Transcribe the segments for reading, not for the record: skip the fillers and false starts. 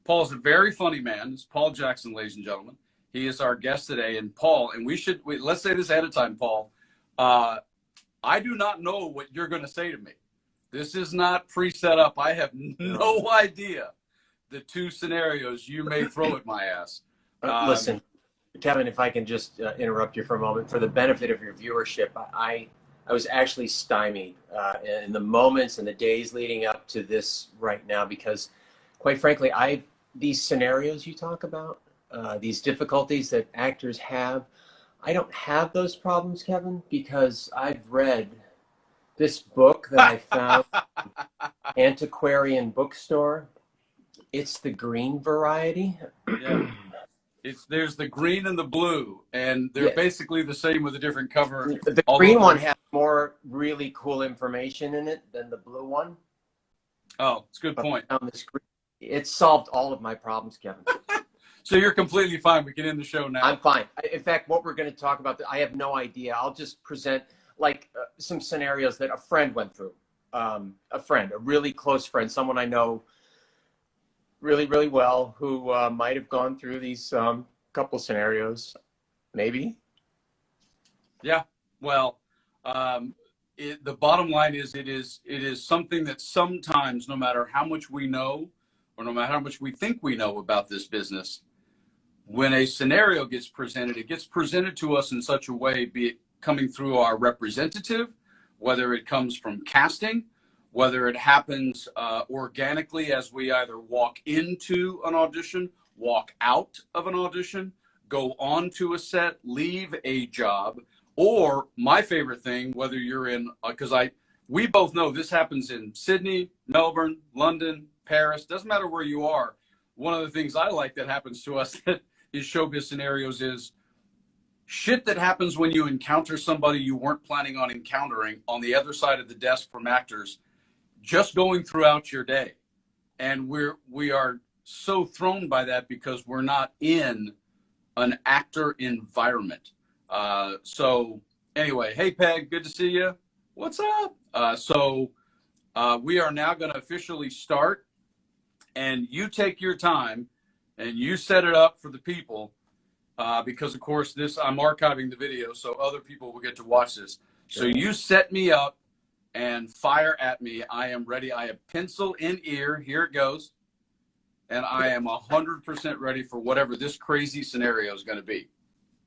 Paul's a very funny man. It's PaulJackson, ladies and gentlemen. He is our guest today. And Paul, and let's say this ahead of time, Paul. I do not know what you're going to say to me. This is not pre-set up. I have no idea the two scenarios you may throw at my ass. Listen, Kevin, if I can just interrupt you for a moment, for the benefit of your viewership, I was actually stymied in the moments and the days leading up to this right now, because quite frankly, these scenarios you talk about, these difficulties that actors have, I don't have those problems, Kevin, because I've read this book that I found antiquarian bookstore. It's the green variety. Yeah. There's the green and the blue, and they're basically the same with a different cover. The green one has more really cool information in it than the blue one. Oh, it's a good point. On the screen, it solved all of my problems, Kevin. So you're completely fine. We can end the show now. I'm fine. In fact, what we're going to talk about, I have no idea. I'll just present some scenarios that a friend went through. A really close friend, someone I know really, really well, who might have gone through these couple scenarios, maybe. Yeah. Well, the bottom line is it is something that sometimes, no matter how much we know, or no matter how much we think we know about this business, when a scenario gets presented, it gets presented to us in such a way, be it coming through our representative, whether it comes from casting, whether it happens organically as we either walk into an audition, walk out of an audition, go on to a set, leave a job, or my favorite thing, whether you're in, because we both know this happens in Sydney, Melbourne, London, Paris, doesn't matter where you are. One of the things I like that happens to us that is Showbiz scenarios is shit that happens when you encounter somebody you weren't planning on encountering on the other side of the desk from actors, just going throughout your day. And we are so thrown by that because we're not in an actor environment. So anyway, hey Peg, good to see you. What's up? So we are now going to officially start, and you take your time and you set it up for the people, because of course I'm archiving the video so other people will get to watch this. Sure. So you set me up and fire at me. I am ready. I have pencil in ear. Here it goes. And I am 100% ready for whatever this crazy scenario is going to be.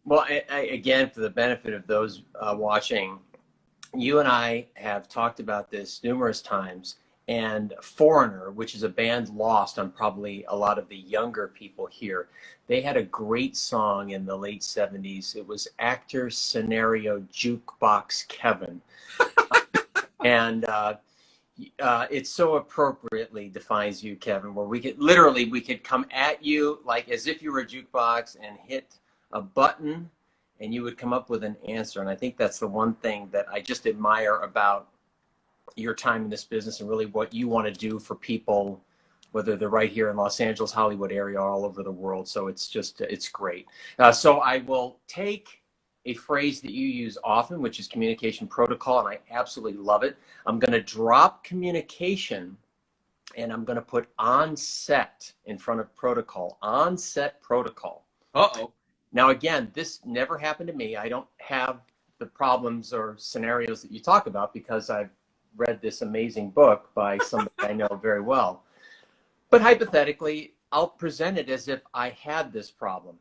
Well, again, for the benefit of those watching, you and I have talked about this numerous times. And Foreigner, which is a band lost on probably a lot of the younger people here, they had a great song in the late 70s. It was Actor Scenario Jukebox Kevin. And it so appropriately defines you, Kevin, where we could come at you like as if you were a jukebox and hit a button and you would come up with an answer. And I think that's the one thing that I just admire about your time in this business and really what you want to do for people, whether they're right here in Los Angeles, Hollywood area, or all over the world. So it's great. So I will take a phrase that you use often, which is communication protocol, and I absolutely love it. I'm going to drop communication and I'm going to put on set in front of protocol. On set protocol. Uh-oh. Now, again, this never happened to me. I don't have the problems or scenarios that you talk about because I've read this amazing book by somebody I know very well. But hypothetically, I'll present it as if I had this problem.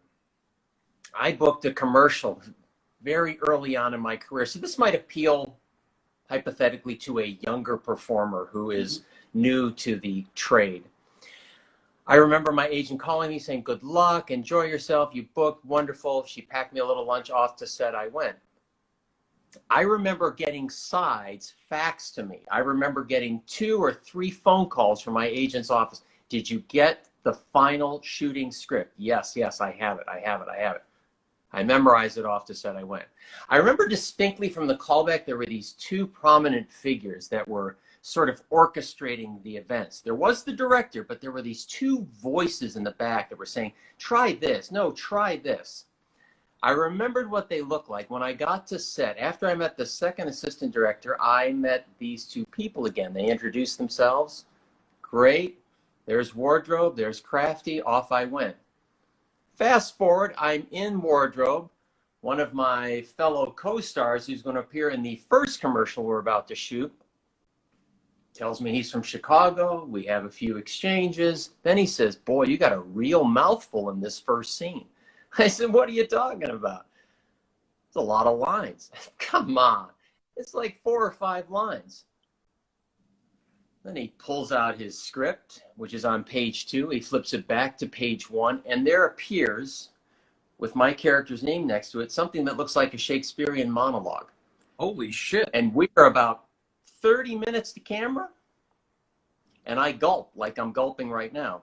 I booked a commercial very early on in my career. So this might appeal hypothetically to a younger performer who is new to the trade. I remember my agent calling me saying, good luck, enjoy yourself, you booked, wonderful. She packed me a little lunch, off to set I went. I remember getting sides faxed to me. I remember getting 2 or 3 phone calls from my agent's office. Did you get the final shooting script? Yes, I have it. I memorized it, off to set I went. I remember distinctly from the callback, there were these 2 prominent figures that were sort of orchestrating the events. There was the director, but there were these 2 voices in the back that were saying, try this, no, try this. I remembered what they looked like. When I got to set, after I met the second assistant director, I met these 2 people again. They introduced themselves. Great. There's wardrobe, there's crafty, off I went. Fast forward, I'm in wardrobe. One of my fellow co-stars who's going to appear in the first commercial we're about to shoot tells me he's from Chicago. We have a few exchanges. Then he says, boy, you got a real mouthful in this first scene. I said, what are you talking about? It's a lot of lines. Come on. It's like 4 or 5 lines. Then he pulls out his script, which is on page 2. He flips it back to page 1, and there appears, with my character's name next to it, something that looks like a Shakespearean monologue. Holy shit. And we are about 30 minutes to camera, and I gulp like I'm gulping right now.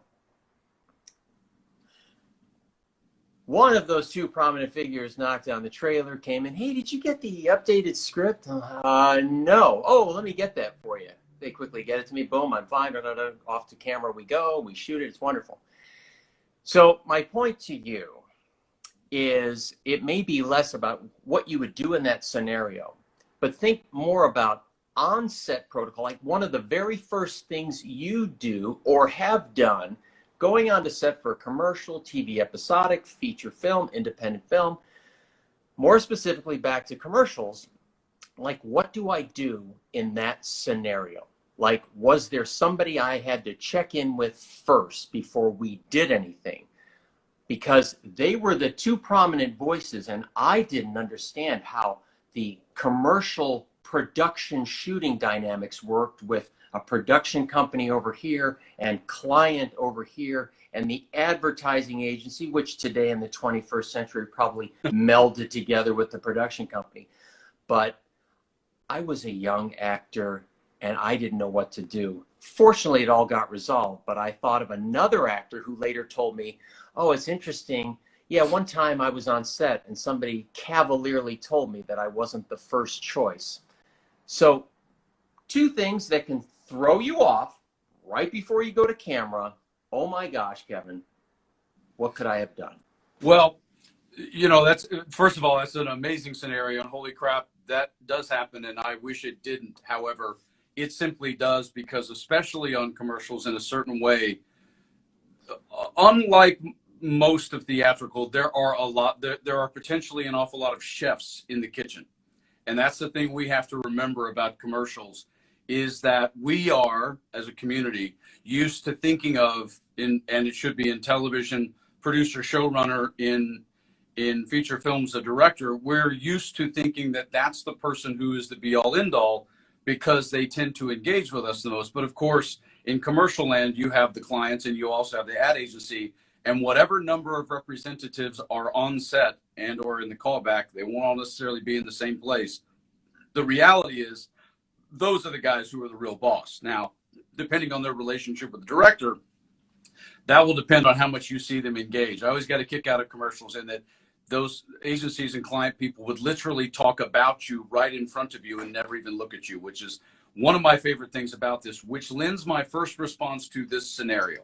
One of those 2 prominent figures knocked on the trailer, came in, hey, did you get the updated script? No. Oh, let me get that for you. They quickly get it to me. Boom, I'm fine. Off to camera we go. We shoot it. It's wonderful. So my point to you is it may be less about what you would do in that scenario, but think more about on-set protocol, like one of the very first things you do or have done going on to set for a commercial, TV episodic, feature film, independent film, more specifically back to commercials, like what do I do in that scenario? Like, was there somebody I had to check in with first before we did anything? Because they were the 2 prominent voices, and I didn't understand how the commercial production shooting dynamics worked with a production company over here and client over here and the advertising agency, which today in the 21st century probably melded together with the production company. But I was a young actor and I didn't know what to do. Fortunately, it all got resolved, but I thought of another actor who later told me, oh, it's interesting. Yeah, one time I was on set and somebody cavalierly told me that I wasn't the first choice. So 2 things that can throw you off right before you go to camera. Oh my gosh, Kevin, what could I have done? Well, you know, that's, first of all, that's an amazing scenario, and holy crap, that does happen, and I wish it didn't. However, it simply does, because especially on commercials in a certain way, unlike most of theatrical, there are potentially an awful lot of chefs in the kitchen. And that's the thing we have to remember about commercials, is that we are, as a community, used to thinking of, and it should be in television, producer, showrunner, in feature films, a director, we're used to thinking that that's the person who is the be-all, end-all, because they tend to engage with us the most. But of course, in commercial land, you have the clients and you also have the ad agency, and whatever number of representatives are on set and or in the callback, they won't all necessarily be in the same place. The reality is, those are the guys who are the real boss. Now, depending on their relationship with the director, that will depend on how much you see them engage. I always got a kick out of commercials in that those agencies and client people would literally talk about you right in front of you and never even look at you, which is one of my favorite things about this, which lends my first response to this scenario.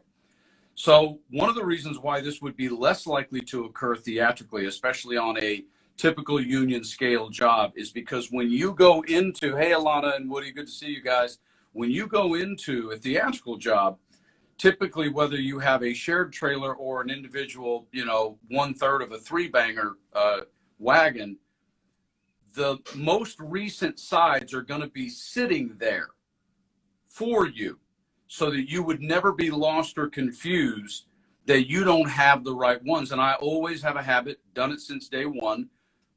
So one of the reasons why this would be less likely to occur theatrically, especially on a typical union scale job, is because when you go into, hey, Alana and Woody, good to see you guys. When you go into a theatrical job, typically, whether you have a shared trailer or an individual, 1/3 of a 3-banger wagon, the most recent sides are going to be sitting there for you so that you would never be lost or confused that you don't have the right ones. And I always have a habit, done it since day one,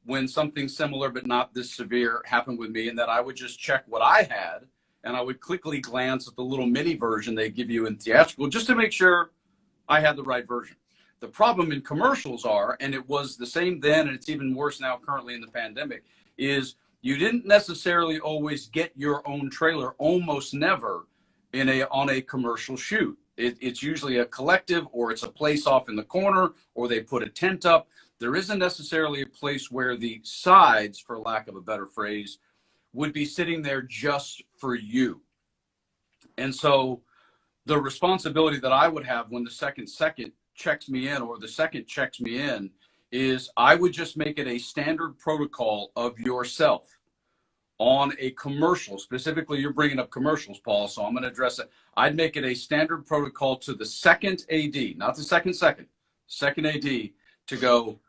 when something similar but not this severe happened with me, and that I would just check what I had, and I would quickly glance at the little mini version they give you in theatrical just to make sure I had the right version. The problem in commercials are, and it was the same then, and it's even worse now currently in the pandemic, is you didn't necessarily always get your own trailer, almost never, on a commercial shoot. It's usually a collective, or it's a place off in the corner, or they put a tent up. There isn't necessarily a place where the sides, for lack of a better phrase, would be sitting there just for you. And so the responsibility that I would have when the second checks me in, or the second checks me in, is I would just make it a standard protocol of yourself. on a commercial, specifically, you're bringing up commercials, Paul, so I'm going to address it. I'd make it a standard protocol to the second AD, not the second AD, to go,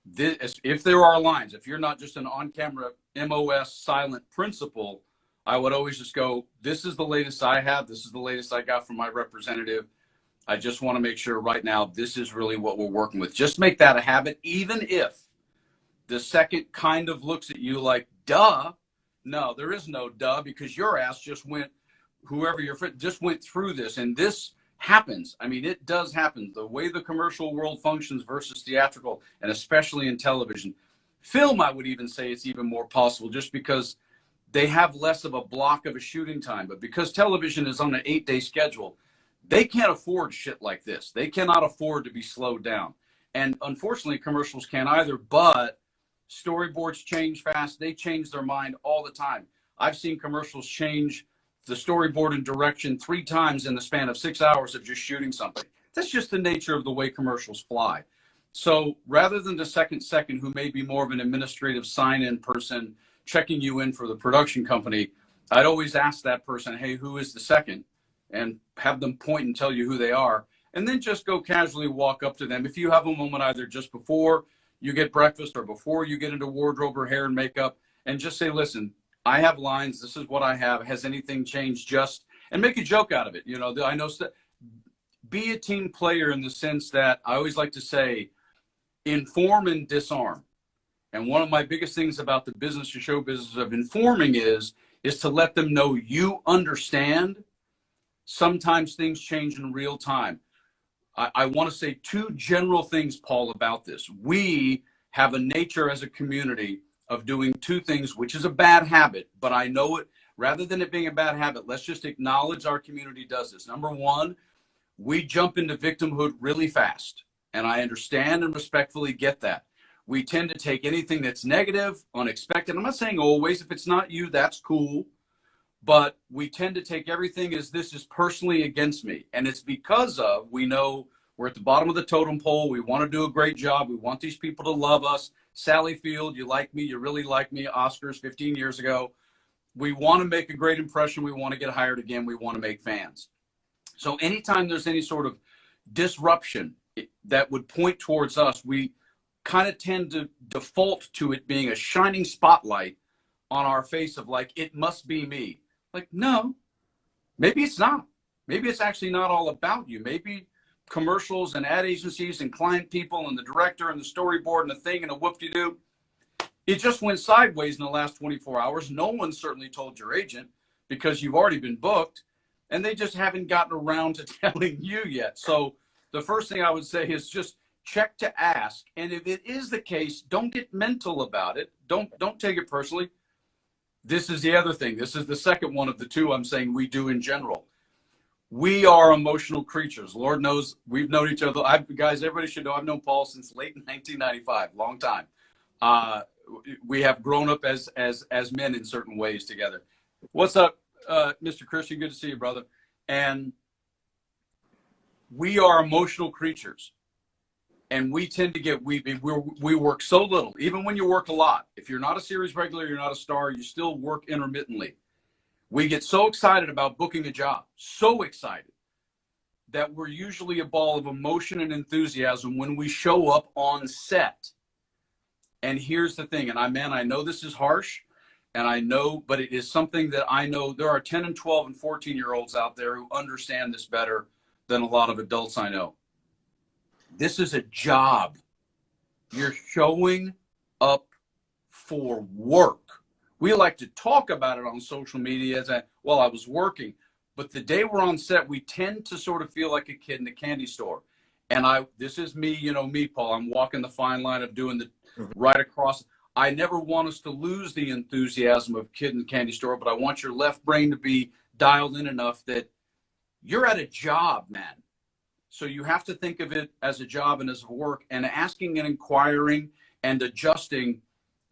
this, if there are lines, if you're not just an on-camera MOS silent principal, I would always just go, this is the latest I have. This is the latest I got from my representative. I just want to make sure right now, this is really what we're working with. Just make that a habit, even if the second kind of looks at you like, duh. No, there is no duh, because your ass just went, whoever your friend just went through this. And this happens. I mean, it does happen. The way the commercial world functions versus theatrical, and especially in television. Film, I would even say it's even more possible, just because they have less of a block of a shooting time. But because television is on an 8-day schedule, they can't afford shit like this. They cannot afford to be slowed down. And unfortunately, commercials can't either, but storyboards change fast. They change their mind all the time. I've seen commercials change the storyboard and direction 3 times in the span of 6 hours of just shooting something. That's just the nature of the way commercials fly. So rather than the second, who may be more of an administrative sign-in person checking you in for the production company, I'd always ask that person, hey, who is the second? And have them point and tell you who they are. And then just go casually walk up to them. If you have a moment either just before you get breakfast or before you get into wardrobe or hair and makeup, and just say, listen, I have lines. This is what I have. Has anything changed? Just, and make a joke out of it. You know, I know, be a team player in the sense that I always like to say, inform and disarm. And one of my biggest things about the business to show business of informing is to let them know you understand. Sometimes things change in real time. I want to say 2 general things, Paul, about this. We have a nature as a community of doing 2 things, which is a bad habit, but I know it, rather than it being a bad habit, let's just acknowledge our community does this. Number 1, we jump into victimhood really fast. And I understand and respectfully get that. We tend to take anything that's negative, unexpected. I'm not saying always, if it's not you, that's cool. But we tend to take everything as this is personally against me. And it's because of, we know we're at the bottom of the totem pole. We want to do a great job. We want these people to love us. Sally Field, you like me, you really like me, Oscars 15 years ago. We want to make a great impression. We want to get hired again. We want to make fans. So anytime there's any sort of disruption that would point towards us, we kind of tend to default to it being a shining spotlight on our face of like, it must be me. Like, no, maybe it's not. Maybe it's actually not all about you. Maybe commercials and ad agencies and client people and the director and the storyboard and the thing and a whoop-de-doo, it just went sideways in the last 24 hours. No one certainly told your agent because you've already been booked, and they just haven't gotten around to telling you yet. So the first thing I would say is just check to ask. And if it is the case, don't get mental about it. Don't take it personally. This is the other thing. This is the second one of the 2 I'm saying we do in general. We are emotional creatures. Lord knows we've known each other. Guys, everybody should know I've known Paul since late 1995, long time. We have grown up as men in certain ways together. What's up, Mr. Christian? Good to see you, brother. And we are emotional creatures. And we tend to get, we work so little, even when you work a lot. If you're not a series regular, you're not a star, you still work intermittently. We get so excited about booking a job, so excited, that we're usually a ball of emotion and enthusiasm when we show up on set. And here's the thing, and I know this is harsh, and I know, but it is something that I know there are 10 and 12 and 14-year-olds out there who understand this better than a lot of adults I know. This is a job. You're showing up for work. We like to talk about it on social media as well, I was working. But the day we're on set, we tend to sort of feel like a kid in a candy store. And this is me, you know me, Paul. I'm walking the fine line of doing the right across. I never want us to lose the enthusiasm of kid in the candy store, but I want your left brain to be dialed in enough that you're at a job, man. So you have to think of it as a job and as a work, and asking and inquiring and adjusting.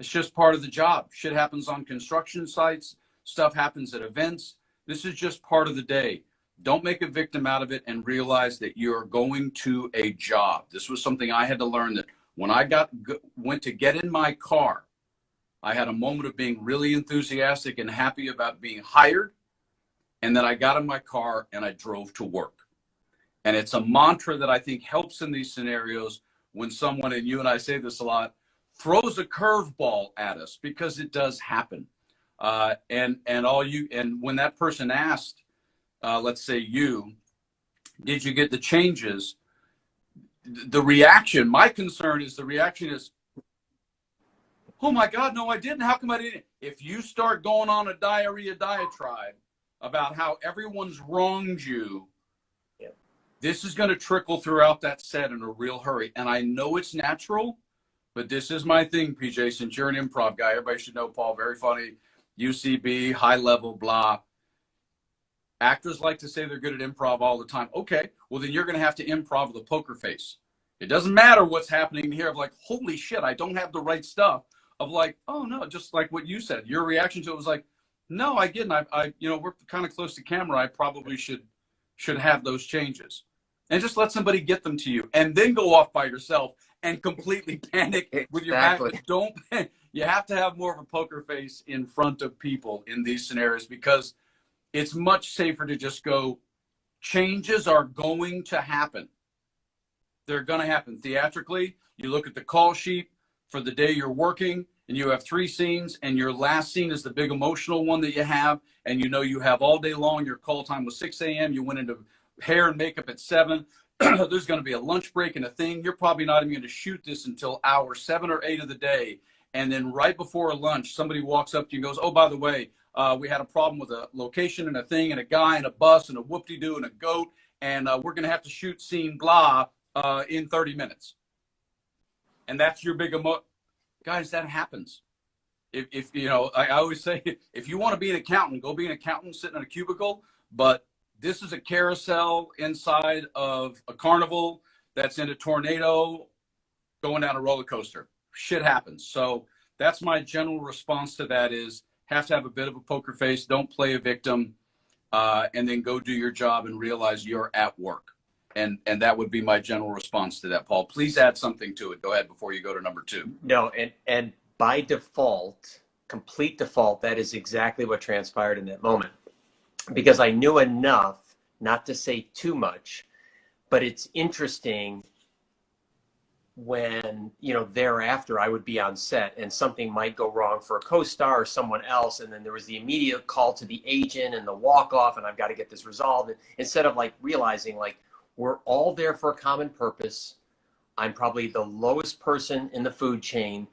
It's just part of the job. Shit happens on construction sites. Stuff happens at events. This is just part of the day. Don't make a victim out of it, and realize that you're going to a job. This was something I had to learn, that when I went to get in my car I had a moment of being really enthusiastic and happy about being hired. And then I got in my car and I drove to work. And it's a mantra that I think helps in these scenarios when someone, and you and I say this a lot, throws a curveball at us, because it does happen. And when that person asked, let's say you, did you get the changes? The reaction, my concern is the reaction is, oh my God, no, I didn't. How come I didn't? If you start going on a diarrhea diatribe about how everyone's wronged you, this is going to trickle throughout that set in a real hurry. And I know it's natural, but this is my thing, PJ, since you're an improv guy. Everybody should know Paul, very funny, UCB, high level, blah. Actors like to say they're good at improv all the time. Okay, well, then you're going to have to improv with a poker face. It doesn't matter what's happening here of like, holy shit, I don't have the right stuff. Of like, oh no, just like what you said. Your reaction to it was like, no, I didn't. We're kind of close to camera. I probably should have those changes. And just let somebody get them to you, and then go off by yourself and completely panic with your back. Don't. You have to have more of a poker face in front of people in these scenarios, because it's much safer to just go, changes are going to happen. They're going to happen. Theatrically, you look at the call sheet for the day you're working, and you have 3 scenes, and your last scene is the big emotional one that you have, and you have all day long. Your call time was 6 a.m. You went into hair and makeup at 7. There's going to be a lunch break and a thing. You're probably not even going to shoot this until hour 7 or 8 of the day. And then right before lunch, somebody walks up to you and goes, oh, by the way, we had a problem with a location and a thing and a guy and a bus and a whoop-de-doo and a goat. And we're going to have to shoot scene blah in 30 minutes. And that's your big guys, that happens. If I always say, if you want to be an accountant, go be an accountant sitting in a cubicle. But this is a carousel inside of a carnival that's in a tornado going down a roller coaster. Shit happens. So that's my general response to that is, have to have a bit of a poker face. Don't play a victim, and then go do your job and realize you're at work. And that would be my general response to that, Paul. Please add something to it. Go ahead before you go to number 2. No, and by default, complete default, that is exactly what transpired in that moment. Because I knew enough not to say too much, but it's interesting when, thereafter I would be on set and something might go wrong for a co-star or someone else. And then there was the immediate call to the agent and the walk off, and I've got to get this resolved. And instead of realizing we're all there for a common purpose. I'm probably the lowest person in the food chain.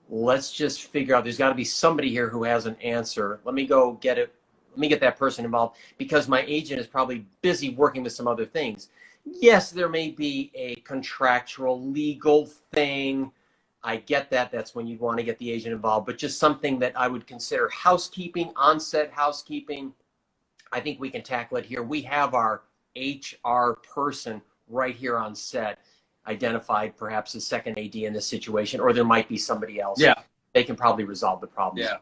Let's just figure out, there's got to be somebody here who has an answer. Let me go get it. Let me get that person involved, because my agent is probably busy working with some other things. Yes, there may be a contractual legal thing. I get that. That's when you want to get the agent involved, but just something that I would consider housekeeping, on-set housekeeping. I think we can tackle it here. We have our HR person right here on set, identified perhaps a second AD in this situation, or there might be somebody else. Yeah. They can probably resolve the problem. Yeah.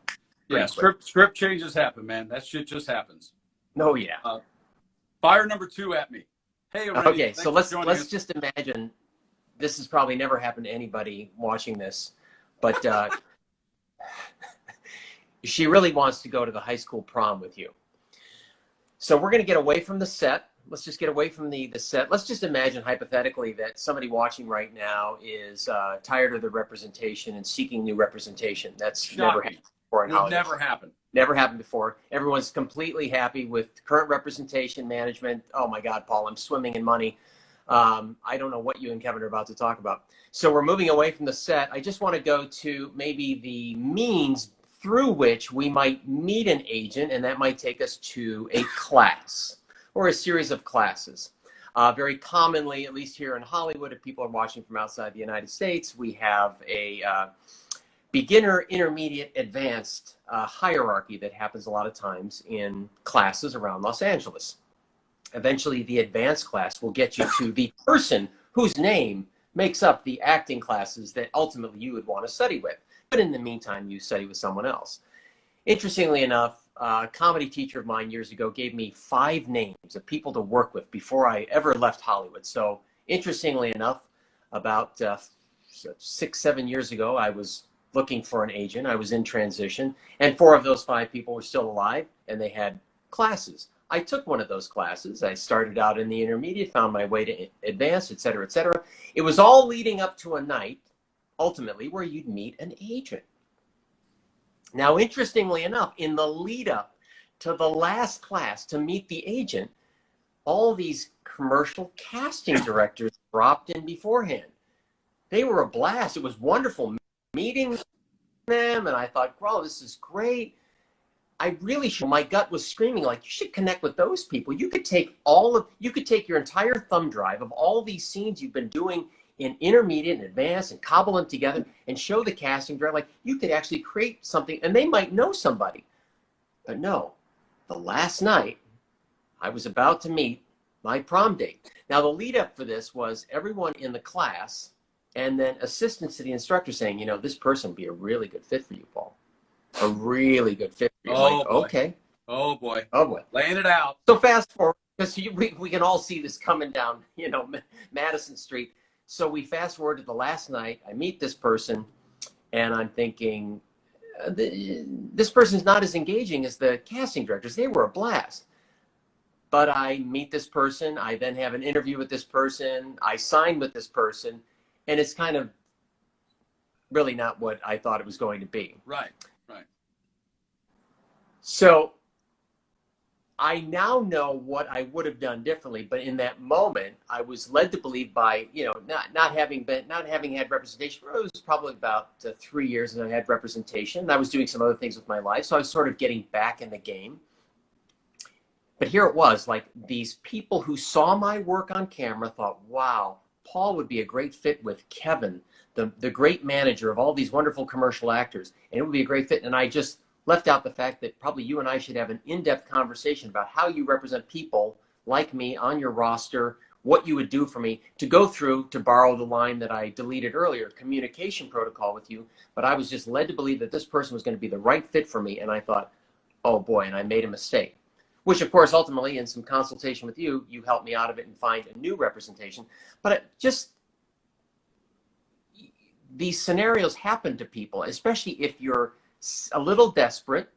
Yeah. Script changes happen, man. That shit just happens. Oh, yeah. Fire number 2 at me. Hey, okay. So let's just imagine, this has probably never happened to anybody watching this, but she really wants to go to the high school prom with you. So we're going to get away from the set. Let's just get away from the set. Let's just imagine hypothetically that somebody watching right now is tired of the representation and seeking new representation. That's never happened before in Hollywood. Never happened. Never happened before. Everyone's completely happy with current representation management. Oh my God, Paul, I'm swimming in money. I don't know what you and Kevin are about to talk about. So we're moving away from the set. I just want to go to maybe the means through which we might meet an agent, and that might take us to a class or a series of classes. Very commonly, at least here in Hollywood, if people are watching from outside the United States, we have a beginner, intermediate, advanced hierarchy that happens a lot of times in classes around Los Angeles. Eventually, the advanced class will get you to the person whose name makes up the acting classes that ultimately you would want to study with. But in the meantime, you study with someone else. Interestingly enough, a comedy teacher of mine years ago gave me 5 names of people to work with before I ever left Hollywood. So interestingly enough, about 6-7 years ago, I was looking for an agent. I was in transition, and 4 of those 5 people were still alive, and they had classes. I took one of those classes. I started out in the intermediate, found my way to advanced, et cetera, et cetera. It was all leading up to a night, ultimately, where you'd meet an agent. Now, interestingly enough, in the lead up to the last class to meet the agent, all these commercial casting directors dropped in beforehand. They were a blast. It was wonderful meeting them, and I thought, wow, this is great. I really should. My gut was screaming, like, you should connect with those people. You could take your entire thumb drive of all these scenes you've been doing in intermediate and advanced and cobble them together and show the casting director, like, you could actually create something, and they might know somebody. But no, the last night I was about to meet my prom date. Now, the lead up for this was everyone in the class and then assistants to the instructor saying, you know, this person would be a really good fit for you, Paul. A really good fit for you. Oh, like, boy. Okay. Oh, boy. Oh, boy. Laying it out. So fast forward, because we can all see this coming down, you know, Madison Street. So we fast forward to the last night. I meet this person, and I'm thinking, this person's not as engaging as the casting directors. They were a blast. But I meet this person. I then have an interview with this person. I sign with this person. And it's kind of really not what I thought it was going to be. Right, right. So I now know what I would have done differently, but in that moment, I was led to believe by, you know, not having had representation. It was probably about 3 years that I had representation. I was doing some other things with my life, so I was sort of getting back in the game. But here it was, like, these people who saw my work on camera thought, wow, Paul would be a great fit with Kevin, the great manager of all these wonderful commercial actors, and it would be a great fit. And I just left out the fact that probably you and I should have an in-depth conversation about how you represent people like me on your roster, what you would do for me, to go through, to borrow the line that I deleted earlier, communication protocol with you. But I was just led to believe that this person was going to be the right fit for me. And I thought, oh boy, and I made a mistake. Which, of course, ultimately, in some consultation with you, you helped me out of it and find a new representation. But these scenarios happen to people, especially if you're a little desperate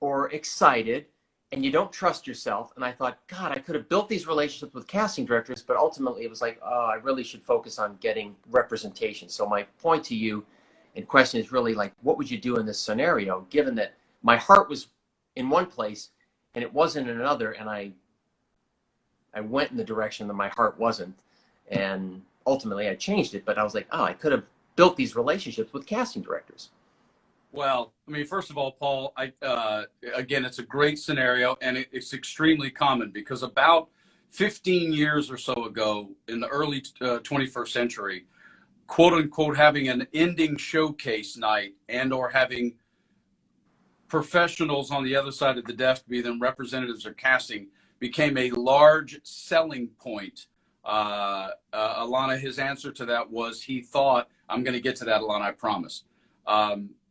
or excited and you don't trust yourself. And I thought, God, I could have built these relationships with casting directors, but ultimately it was like, oh, I really should focus on getting representation. So my point to you and question is really like, what would you do in this scenario, given that my heart was in one place and it wasn't in another, and I went in the direction that my heart wasn't, and ultimately I changed it. But I was like, oh, I could have built these relationships with casting directors. Well, I mean, first of all, Paul, again, it's a great scenario, and it's extremely common because about 15 years or so ago, in the early 21st century, quote unquote, having an ending showcase night and or having professionals on the other side of the desk, be them representatives or casting, became a large selling point. Alana, his answer to that was he thought, I'm going to get to that, Alana, I promise.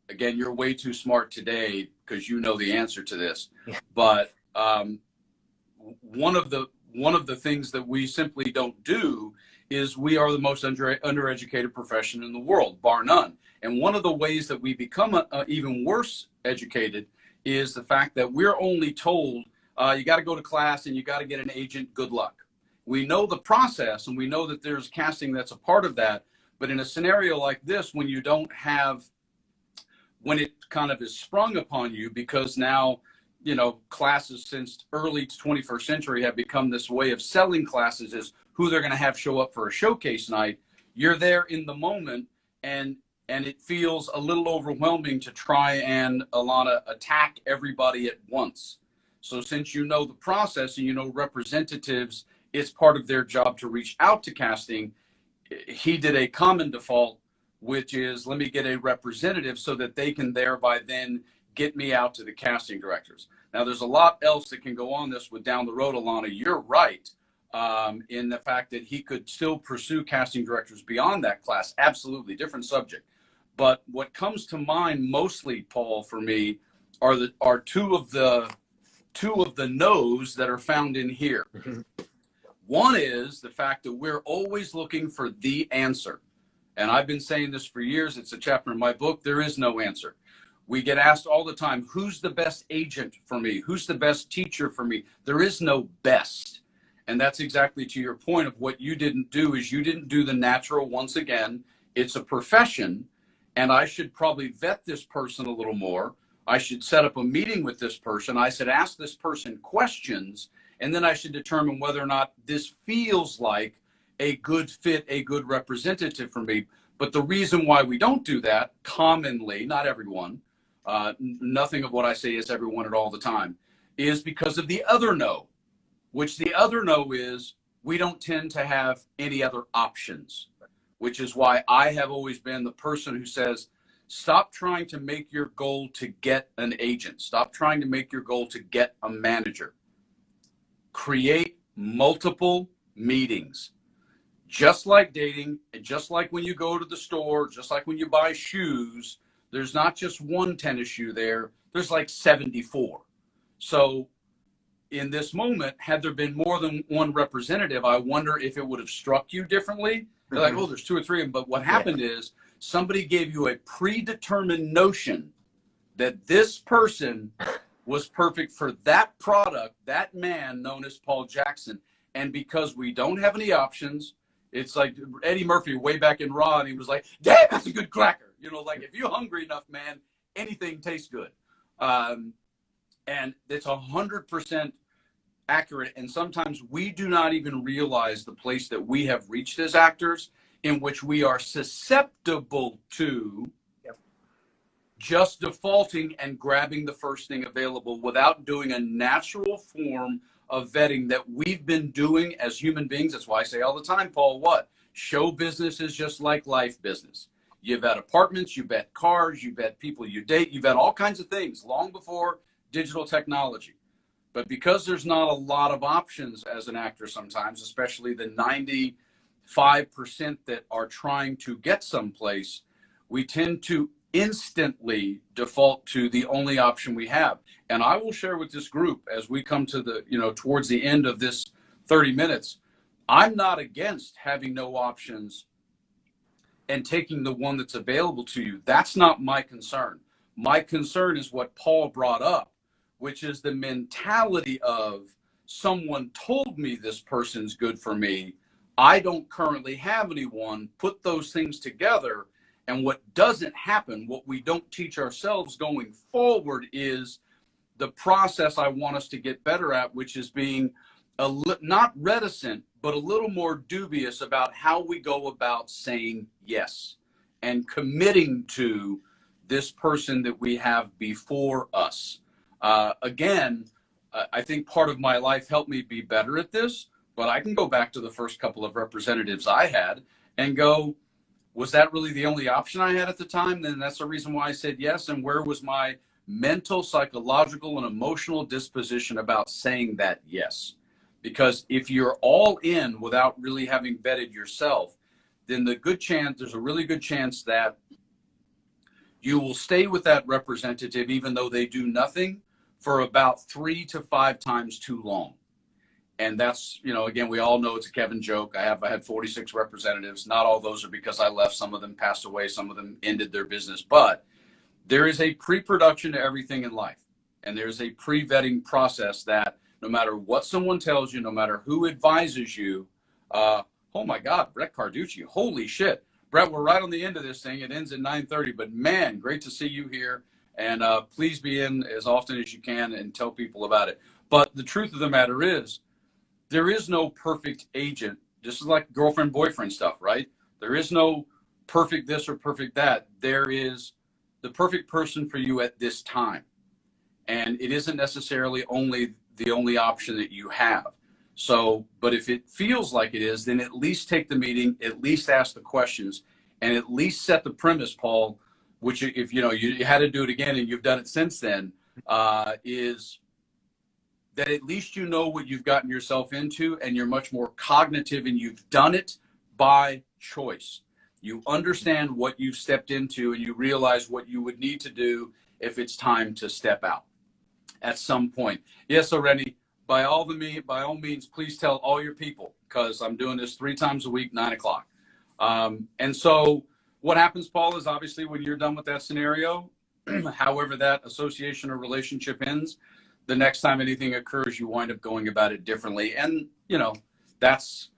Again, you're way too smart today because you know the answer to this. Yeah. But one of the things that we simply don't do is we are the most undereducated profession in the world, bar none. And one of the ways that we become even worse educated is the fact that we're only told you got to go to class and you got to get an agent. Good luck. We know the process and we know that there's casting that's a part of that. But in a scenario like this, when you don't have, when it kind of is sprung upon you, because now, you know, classes since early 21st century have become this way of selling classes as who they're going to have show up for a showcase night. You're there in the moment, and it feels a little overwhelming to try and, Alana, attack everybody at once. So since you know the process and you know representatives, it's part of their job to reach out to casting. He did a common default, which is let me get a representative so that they can thereby then get me out to the casting directors. Now, there's a lot else that can go on this with down the road, Alana. You're right in the fact that he could still pursue casting directors beyond that class. Absolutely different subject. But what comes to mind mostly, Paul, for me, are two of the no's that are found in here. Mm-hmm. One is the fact that we're always looking for the answer. And I've been saying this for years. It's a chapter in my book. There is no answer. We get asked all the time, who's the best agent for me? Who's the best teacher for me? There is no best. And that's exactly to your point of what you didn't do is you didn't do the natural. Once again, it's a profession, and I should probably vet this person a little more. I should set up a meeting with this person. I should ask this person questions, and then I should determine whether or not this feels like a good fit, a good representative for me. But the reason why we don't do that commonly, not everyone, nothing of what I say is everyone at all the time, is because of the other no, which the other no is we don't tend to have any other options, which is why I have always been the person who says, stop trying to make your goal to get an agent. Stop trying to make your goal to get a manager. Create multiple meetings. Just like dating, and just like when you go to the store, just like when you buy shoes, there's not just one tennis shoe there, there's like 74. So in this moment, had there been more than one representative, I wonder if it would have struck you differently. They're like, oh, there's 2 or 3 of them. But what happened is somebody gave you a predetermined notion that this person was perfect for that product, that man known as PaulJackson. And because we don't have any options, it's like Eddie Murphy way back in Raw, and he was like, damn, that's a good cracker. You know, like if you're hungry enough, man, anything tastes good. And it's 100% accurate. And sometimes we do not even realize the place that we have reached as actors, in which we are susceptible to just defaulting and grabbing the first thing available without doing a natural form of vetting that we've been doing as human beings. That's why I say all the time, Paul, what? Show business is just like life business. You vet apartments, you vet cars, you vet people you date, you vet all kinds of things long before digital technology. But because there's not a lot of options as an actor sometimes, especially the 95% that are trying to get someplace, we tend to instantly default to the only option we have. And I will share with this group as we come to the, towards the end of this 30 minutes, I'm not against having no options and taking the one that's available to you. That's not my concern. My concern is what Paul brought up, which is the mentality of someone told me this person's good for me. I don't currently have anyone. Put those things together. And what doesn't happen, what we don't teach ourselves going forward is the process I want us to get better at, which is being not reticent, but a little more dubious about how we go about saying yes and committing to this person that we have before us. Again, I think part of my life helped me be better at this, but I can go back to the first couple of representatives I had and go, was that really the only option I had at the time? Then that's the reason why I said yes. And where was my mental, psychological, and emotional disposition about saying that yes? Because if you're all in without really having vetted yourself, then there's a really good chance that you will stay with that representative, even though they do nothing, for about 3 to 5 times too long. And that's, again, we all know it's a Kevin joke. I had 46 representatives. Not all those are because I left. Some of them passed away. Some of them ended their business. But there is a pre-production to everything in life. And there's a pre-vetting process that no matter what someone tells you, no matter who advises you, oh my God, Brett Carducci, holy shit. Brett, we're right on the end of this thing. It ends at 9:30. But man, great to see you here. And please be in as often as you can and tell people about it. But the truth of the matter is, there is no perfect agent. This is like girlfriend, boyfriend stuff, right? There is no perfect this or perfect that. There is the perfect person for you at this time. And it isn't necessarily the only option that you have. So, but if it feels like it is, then at least take the meeting, at least ask the questions, and at least set the premise, Paul, which if you had to do it again and you've done it since then, is that at least you know what you've gotten yourself into, and you're much more cognitive, and you've done it by choice. You understand what you've stepped into, and you realize what you would need to do if it's time to step out at some point. Yes, so Randy, by all means, please tell all your people, because I'm doing this 3 times a week, 9 o'clock. And so what happens, Paul, is obviously when you're done with that scenario, however that association or relationship ends, the next time anything occurs, you wind up going about it differently. And, you know, that's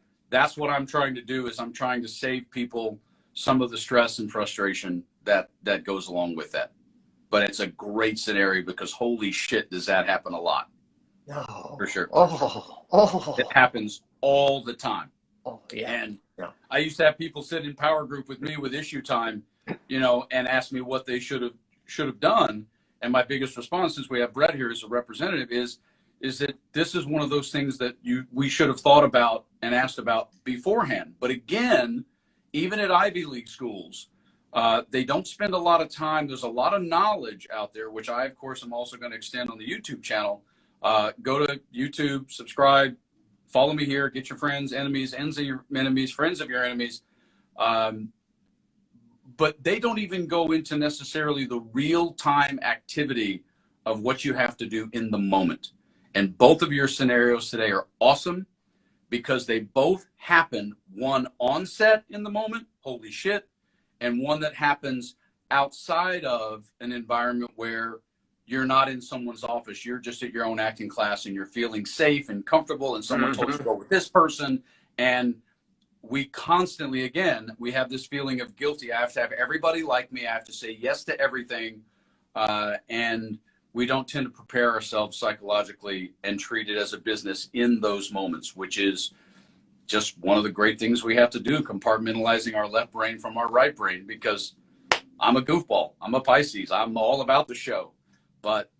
what I'm trying to do, is I'm trying to save people some of the stress and frustration that goes along with that. But it's a great scenario because holy shit, does that happen a lot. No. For sure. Oh. It happens all the time. Oh, yeah. And yeah. I used to have people sit in power group with me with issue time, you know, and ask me what they should have done. And my biggest response, since we have Brett here as a representative, is that this is one of those things that we should have thought about and asked about beforehand. But again, even at Ivy League schools, they don't spend a lot of time. There's a lot of knowledge out there, which I, of course, am also going to extend on the YouTube channel. Go to YouTube, subscribe, follow me here, get your friends, enemies, ends of your enemies, friends of your enemies. But they don't even go into necessarily the real-time activity of what you have to do in the moment. And both of your scenarios today are awesome because they both happen, one on set in the moment, holy shit, and one that happens outside of an environment where you're not in someone's office. You're just at your own acting class and you're feeling safe and comfortable, and someone told you to go with this person. And we constantly, again, we have this feeling of guilty. I have to have everybody like me. I have to say yes to everything. And we don't tend to prepare ourselves psychologically and treat it as a business in those moments, which is just one of the great things we have to do, compartmentalizing our left brain from our right brain, because I'm a goofball. I'm a Pisces. I'm all about the show. But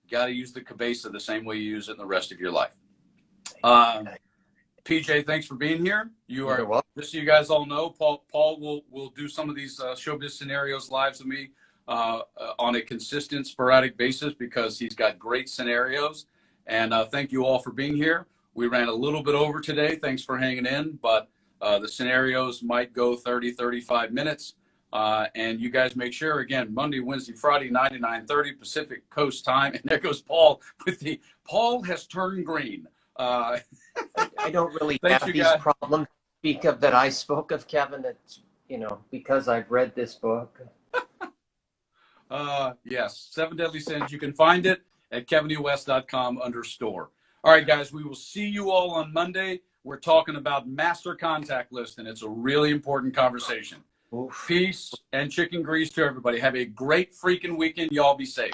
you got to use the cabeza the same way you use it in the rest of your life. PJ, thanks for being here. You are welcome. Just so you guys all know, Paul will do some of these Showbiz Scenarios lives with me on a consistent, sporadic basis because he's got great scenarios. And thank you all for being here. We ran a little bit over today. Thanks for hanging in. But the scenarios might go 30, 35 minutes. And you guys make sure, again, Monday, Wednesday, Friday, 9 to 9:30 Pacific Coast time. And there goes Paul with the Paul has turned green. I don't really have these problems to speak of that I spoke of, Kevin. It's, you know, because I've read this book. Yes, 7 Deadly Sins. You can find it at kevinewest.com under store. All right, guys, we will see you all on Monday. We're talking about master contact list, and it's a really important conversation. Oof. Peace and chicken grease to everybody. Have a great freaking weekend. Y'all be safe.